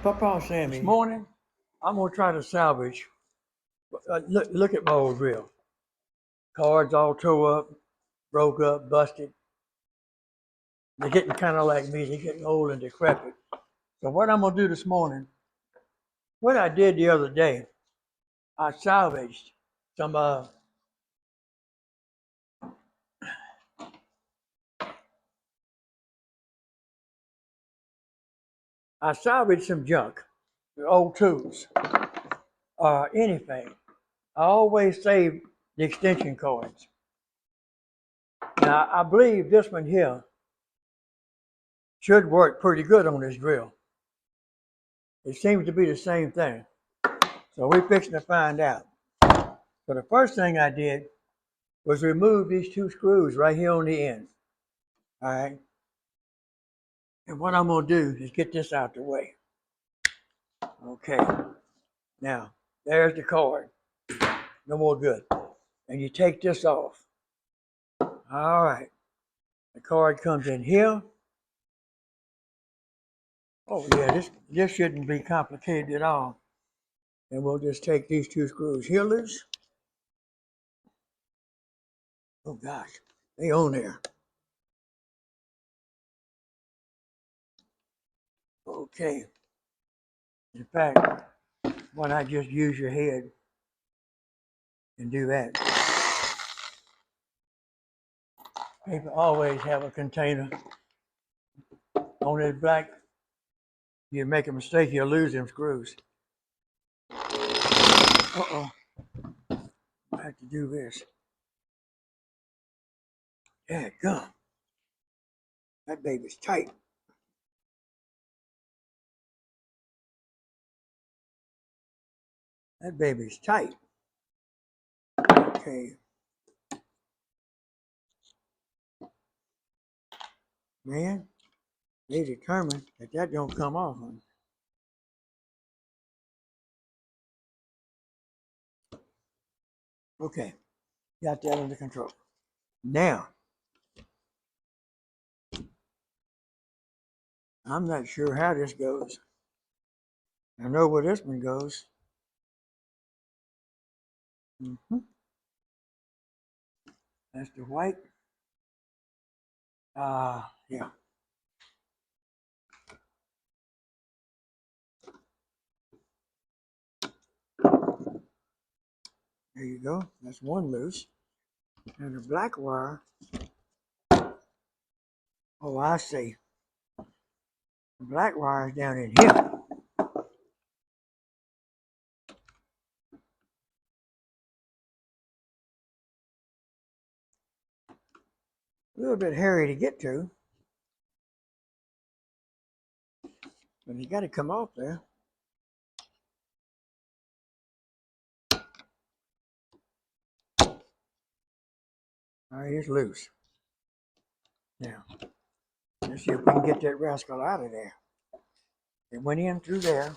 Pawpaw Sammy. This morning, I'm gonna try to salvage. Look at my old drill. Cards all tore up, broke up, busted. They're getting kind of like me. They're getting old and decrepit. So what I'm gonna do this morning, what I did the other day, I salvaged some. I salvaged some junk, old tools, anything. I always save the extension cords. Now I believe this one here should work pretty good on this drill. It seems to be the same thing. So we're fixing to find out. So the first thing I did was remove these two screws right here on the end. All right. And what I'm going to do is get this out the way. Okay. Now, there's the cord. No more good. And you take this off. All right. The cord comes in here. Oh, yeah, this shouldn't be complicated at all. And we'll just take these two screws here loose. Oh, gosh. They on there. Okay. In fact, why not just use your head and do that? People always have a container on this black. You make a mistake, you'll lose them screws. Uh-oh. I have to do this. Yeah, gum. That baby's tight. That baby's tight. Okay. Man, they determined that don't come off. Okay, got that under control. Now, I'm not sure how this goes. I know where this one goes. That's the white. Yeah. There you go. That's one loose. And the black wire. Oh, I see. The black wire is down in here. A little bit hairy to get to. But you got to come off there. All right, it's loose. Now, let's see if we can get that rascal out of there. It went in through there.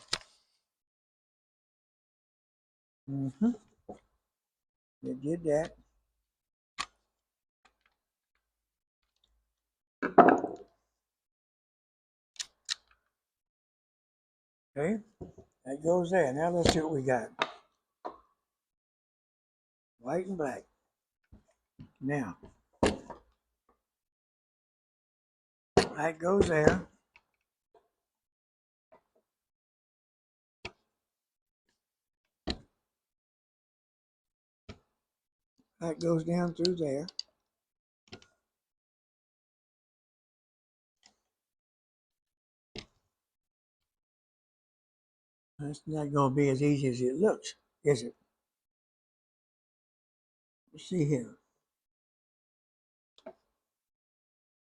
It did that. Okay, that goes there. Now let's see what we got. White and black. Now, that goes there. That goes down through there. That's not going to be as easy as it looks, is it? Let's see here.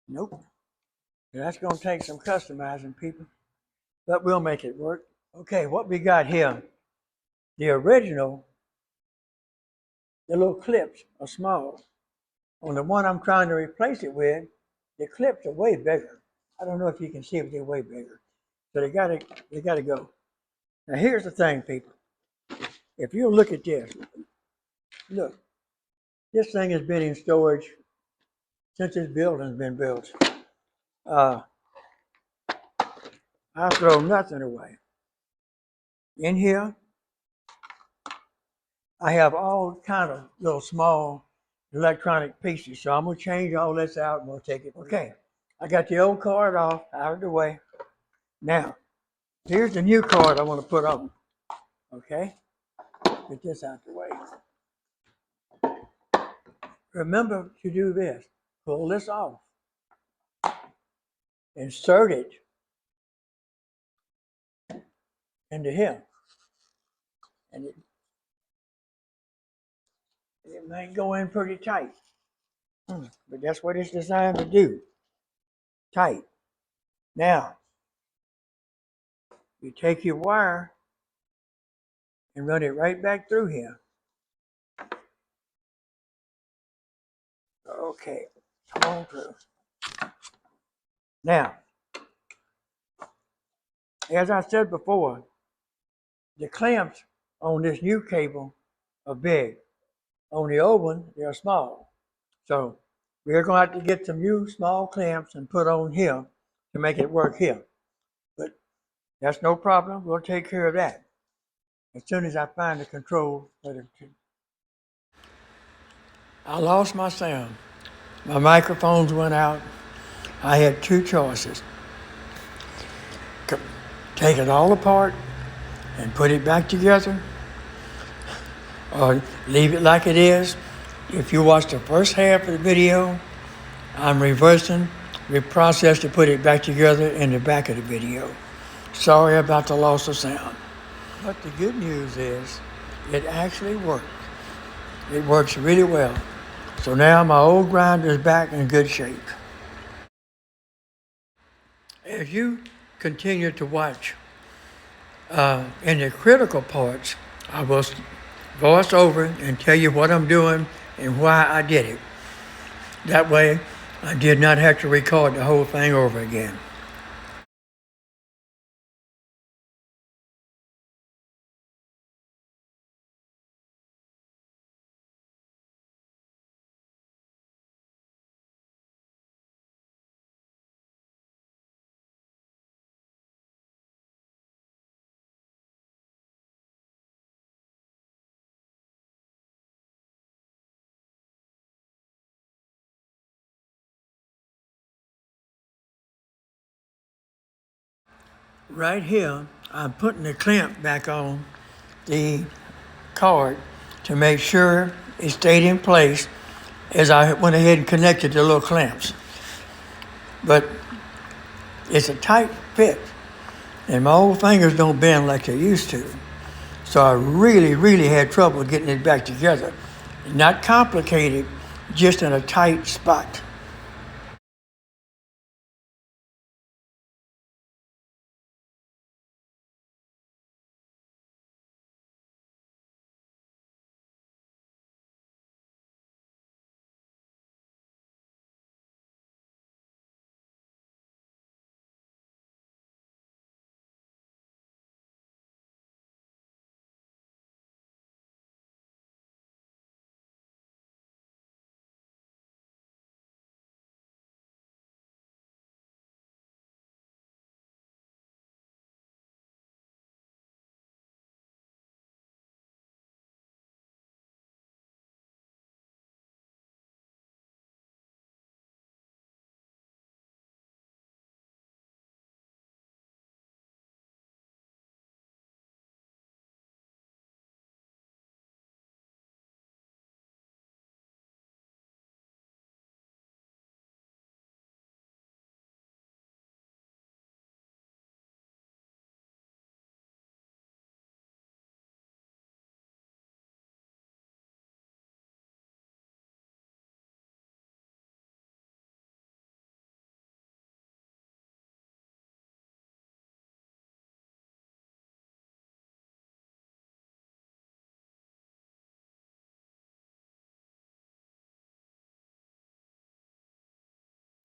Nope. That's going to take some customizing, people. But we'll make it work. Okay, what we got here, the original, the little clips are small. On the one I'm trying to replace it with, the clips are way bigger. I don't know if you can see it, but they're way bigger. So they gotta go. Now here's the thing, people. If you look at this, look, this thing has been in storage since this building's been built. I throw nothing away. In here, I have all kind of little small electronic pieces. So I'm gonna change all this out and we'll take it. Okay, I got the old card off, out of the way. Now, here's the new card I want to put on. Okay, get this out the way. Remember to do this. Pull this off. Insert it into here. And it might go in pretty tight. But that's what it's designed to do. Tight. Now, you take your wire and run it right back through here. Okay, come on through. Now, as I said before, the clamps on this new cable are big. On the old one, they're small. So we're going to have to get some new small clamps and put on here to make it work here. But that's no problem. We'll take care of that as soon as I find the control for the two. I lost my sound. My microphones went out. I had two choices. Take it all apart and put it back together, or leave it like it is. If you watch the first half of the video, I'm reversing the process to put it back together in the back of the video. Sorry about the loss of sound. But the good news is it actually worked. It works really well. So now my old grinder is back in good shape. As you continue to watch, in the critical parts, I will voice over and tell you what I'm doing and why I did it. That way, I did not have to record the whole thing over again. Right here, I'm putting the clamp back on the card to make sure it stayed in place as I went ahead and connected the little clamps. But it's a tight fit, and my old fingers don't bend like they used to. So I really had trouble getting it back together. Not complicated, just in a tight spot.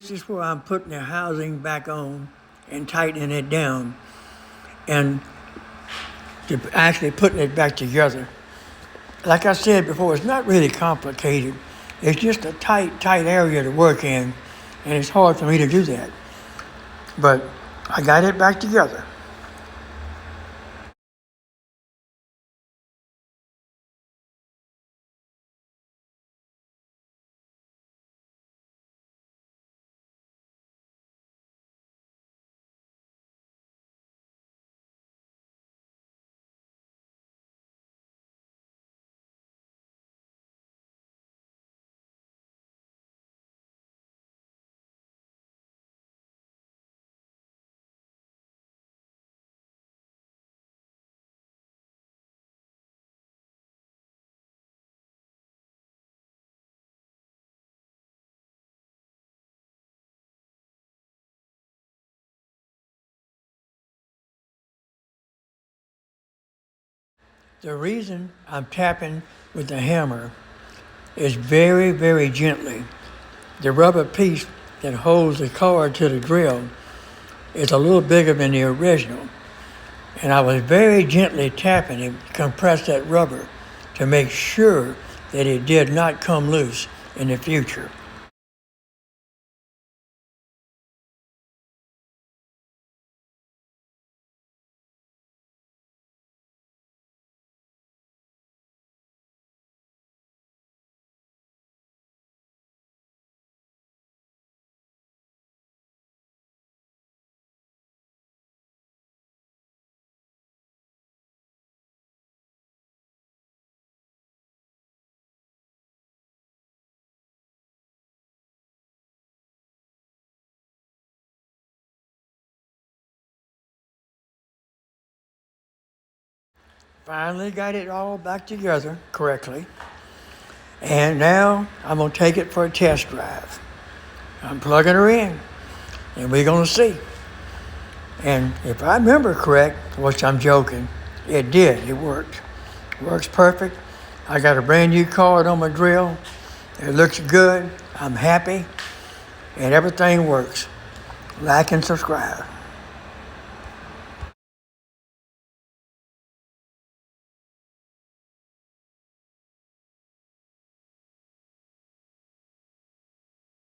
This is where I'm putting the housing back on and tightening it down and actually putting it back together. Like I said before, it's not really complicated. It's just a tight area to work in, and it's hard for me to do that. But I got it back together. The reason I'm tapping with the hammer is very, very gently. The rubber piece that holds the cord to the drill is a little bigger than the original. And I was very gently tapping it to compress that rubber to make sure that it did not come loose in the future. Finally got it all back together correctly. And now I'm going to take it for a test drive. I'm plugging her in, and we're going to see. And if I remember correct, which I'm joking, it did. It worked. It works perfect. I got a brand new card on my drill. It looks good. I'm happy. And everything works. Like and subscribe.